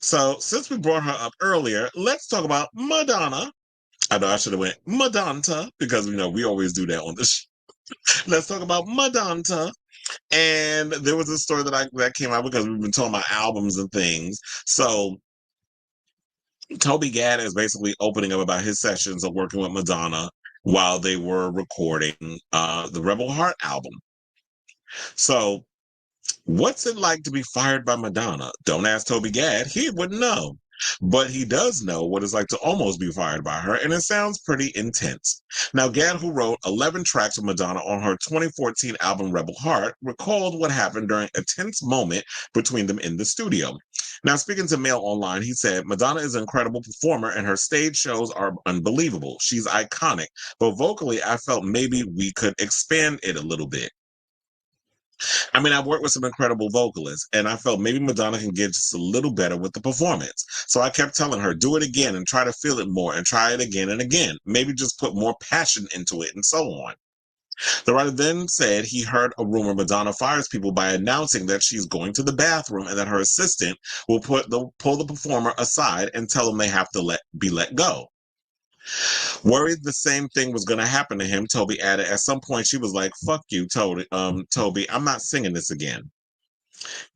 So since we brought her up earlier, let's talk about Madonna. I know I should have went Madonna because we always do that on this. Let's talk about Madonna. And there was a story that came out because we've been talking about albums and things. So Toby Gad is basically opening up about his sessions of working with Madonna while they were recording the Rebel Heart album. So what's it like to be fired by Madonna? Don't ask Toby Gad. He wouldn't know. But he does know what it's like to almost be fired by her, and it sounds pretty intense. Now, Gad, who wrote 11 tracks with Madonna on her 2014 album Rebel Heart, recalled what happened during a tense moment between them in the studio. Now, speaking to Mail Online, he said, Madonna is an incredible performer, and her stage shows are unbelievable. She's iconic. But vocally, I felt maybe we could expand it a little bit. I mean, I've worked with some incredible vocalists, and I felt maybe Madonna can get just a little better with the performance. So I kept telling her, do it again and try to feel it more and try it again and again. Maybe just put more passion into it and so on. The writer then said he heard a rumor Madonna fires people by announcing that she's going to the bathroom and that her assistant will pull the performer aside and tell them they have to be let go. Worried the same thing was going to happen to him, Toby added. At some point, she was like, "Fuck you, Toby. I'm not singing this again."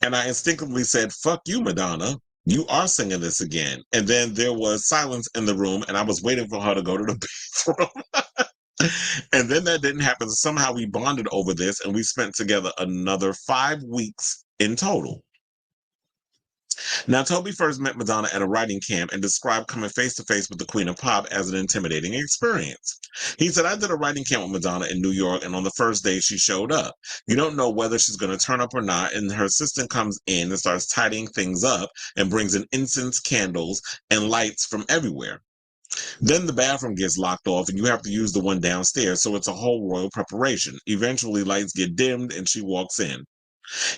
And I instinctively said, "Fuck you, Madonna. You are singing this again." And then there was silence in the room, and I was waiting for her to go to the bathroom. And then that didn't happen. Somehow we bonded over this, and we spent together another 5 weeks in total. Now, Toby first met Madonna at a writing camp and described coming face to face with the Queen of Pop as an intimidating experience. He said, I did a writing camp with Madonna in New York, and on the first day she showed up. You don't know whether she's going to turn up or not, and her assistant comes in and starts tidying things up and brings in incense, candles, and lights from everywhere. Then the bathroom gets locked off, and you have to use the one downstairs, so it's a whole royal preparation. Eventually, lights get dimmed, and she walks in.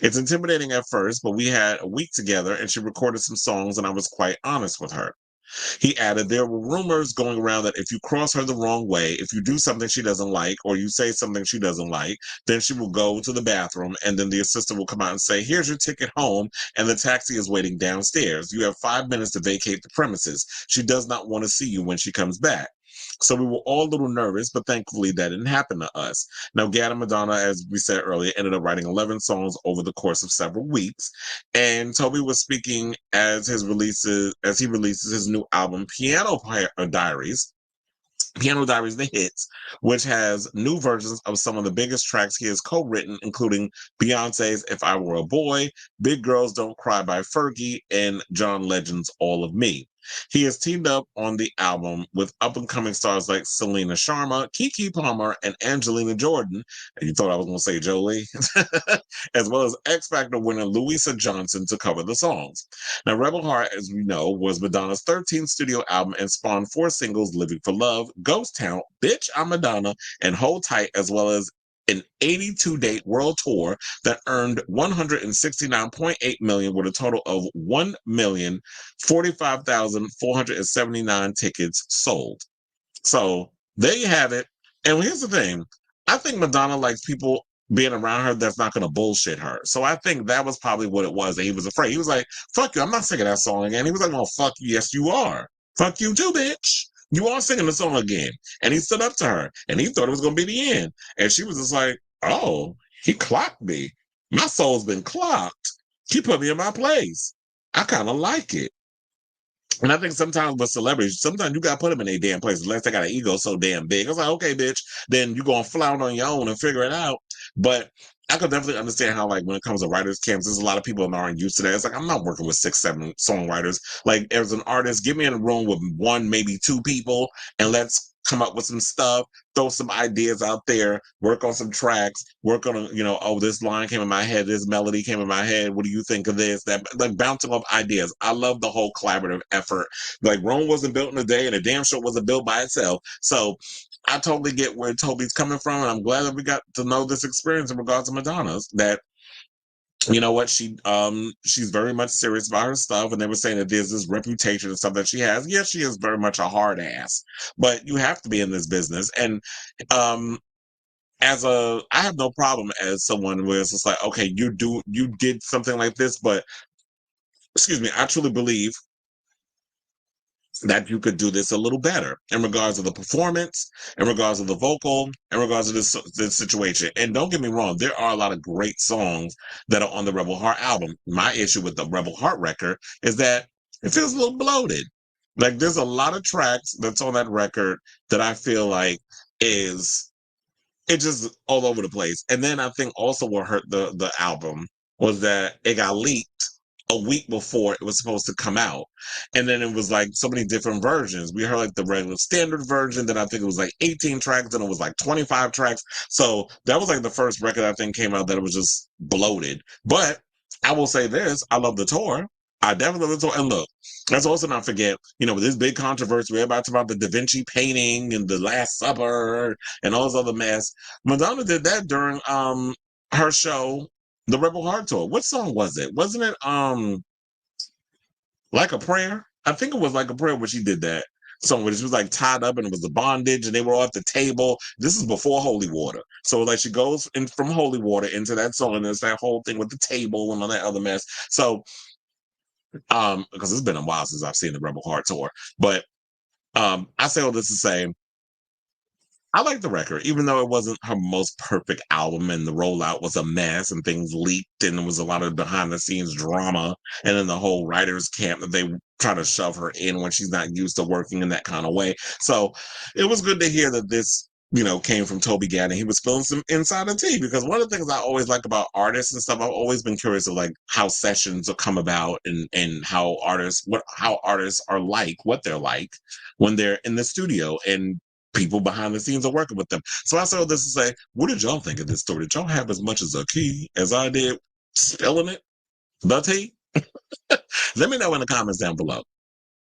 It's intimidating at first, but we had a week together and she recorded some songs and I was quite honest with her. He added, there were rumors going around that if you cross her the wrong way, if you do something she doesn't like, or you say something she doesn't like, then she will go to the bathroom and then the assistant will come out and say, here's your ticket home and the taxi is waiting downstairs. You have 5 minutes to vacate the premises. She does not want to see you when she comes back. So we were all a little nervous, but thankfully that didn't happen to us. Now, Gad and Madonna, as we said earlier, ended up writing 11 songs over the course of several weeks. And Toby was speaking as he releases his new album, Diaries. Piano Diaries, The Hits, which has new versions of some of the biggest tracks he has co-written, including Beyonce's If I Were a Boy, Big Girls Don't Cry by Fergie, and John Legend's All of Me. He has teamed up on the album with up-and-coming stars like Selena Sharma, Keke Palmer, and Angelina Jordan, and you thought I was going to say Jolie, as well as X Factor winner Louisa Johnson to cover the songs. Now, Rebel Heart, as we know, was Madonna's 13th studio album and spawned 4 singles, Living for Love, Ghost Town, Bitch, I'm Madonna, and Hold Tight, as well as an 82-date world tour that earned 169.8 million with a total of 1,045,479 tickets sold. So there you have it. And here's the thing. I think Madonna likes people being around her that's not going to bullshit her. So I think that was probably what it was that he was afraid. He was like, fuck you, I'm not singing that song again. He was like, oh, fuck you. Yes, you are. Fuck you too, bitch. You are singing the song again. And he stood up to her and he thought it was going to be the end. And she was just like, oh, he clocked me. My soul's been clocked. He put me in my place. I kind of like it. And I think sometimes with celebrities, sometimes you got to put them in a damn place unless they got an ego so damn big. I was like, okay, bitch, then you're going to flout on your own and figure it out. But I could definitely understand how, like, when it comes to writers' camps, there's a lot of people that aren't used to that. It's like, I'm not working with 6, 7 songwriters. Like, as an artist, get me in a room with 1, maybe 2 people, and let's come up with some stuff, throw some ideas out there, work on some tracks, work on, oh, this line came in my head, this melody came in my head. What do you think of this? That, like, bouncing off ideas. I love the whole collaborative effort. Like, Rome wasn't built in a day, and a damn sure wasn't built by itself. So I totally get where Toby's coming from, and I'm glad that we got to know this experience in regards to Madonna's. That you know what, she's very much serious about her stuff, and they were saying that there's this reputation and stuff that she has. Yes, she is very much a hard ass, but you have to be in this business. And um I have no problem as someone where it's just like, okay, you did something like this, but excuse me, I truly believe that you could do this a little better in regards of the performance, in regards of the vocal, in regards of this situation. And don't get me wrong, there are a lot of great songs that are on the Rebel Heart album. My issue with the Rebel Heart record is that it feels a little bloated. Like there's a lot of tracks that's on that record that I feel like is it just all over the place. And then I think also what hurt the album was that it got leaked a week before it was supposed to come out. And then it was like so many different versions. We heard like the regular standard version, then I think it was like 18 tracks, then it was like 25 tracks. So that was like the first record I think came out that it was just bloated. But I will say this, I love the tour. I definitely love the tour. And look, let's also not forget, with this big controversy, we're about to talk about the Da Vinci painting and the Last Supper and all this other mess. Madonna did that during her show, the Rebel Heart Tour. What song was it? Wasn't it Like a Prayer? I think it was Like a Prayer where she did that song where she was like tied up and it was the bondage and they were all at the table. This is before Holy Water. So like she goes in from Holy Water into that song and there's that whole thing with the table and all that other mess. So because it's been a while since I've seen the Rebel Heart Tour. But I say all this to say I like the record, even though it wasn't her most perfect album and the rollout was a mess and things leaked and there was a lot of behind the scenes drama. And then the whole writer's camp that they try to shove her in when she's not used to working in that kind of way. So it was good to hear that this, came from Toby Gad and he was feeling some insider tea because one of the things I always like about artists and stuff, I've always been curious of like how sessions will come about and how artists are like, what they're like when they're in the studio and people behind the scenes are working with them. So I said all this to say, what did y'all think of this story? Did y'all have as much as a key as I did spilling it? The tea? Let me know in the comments down below.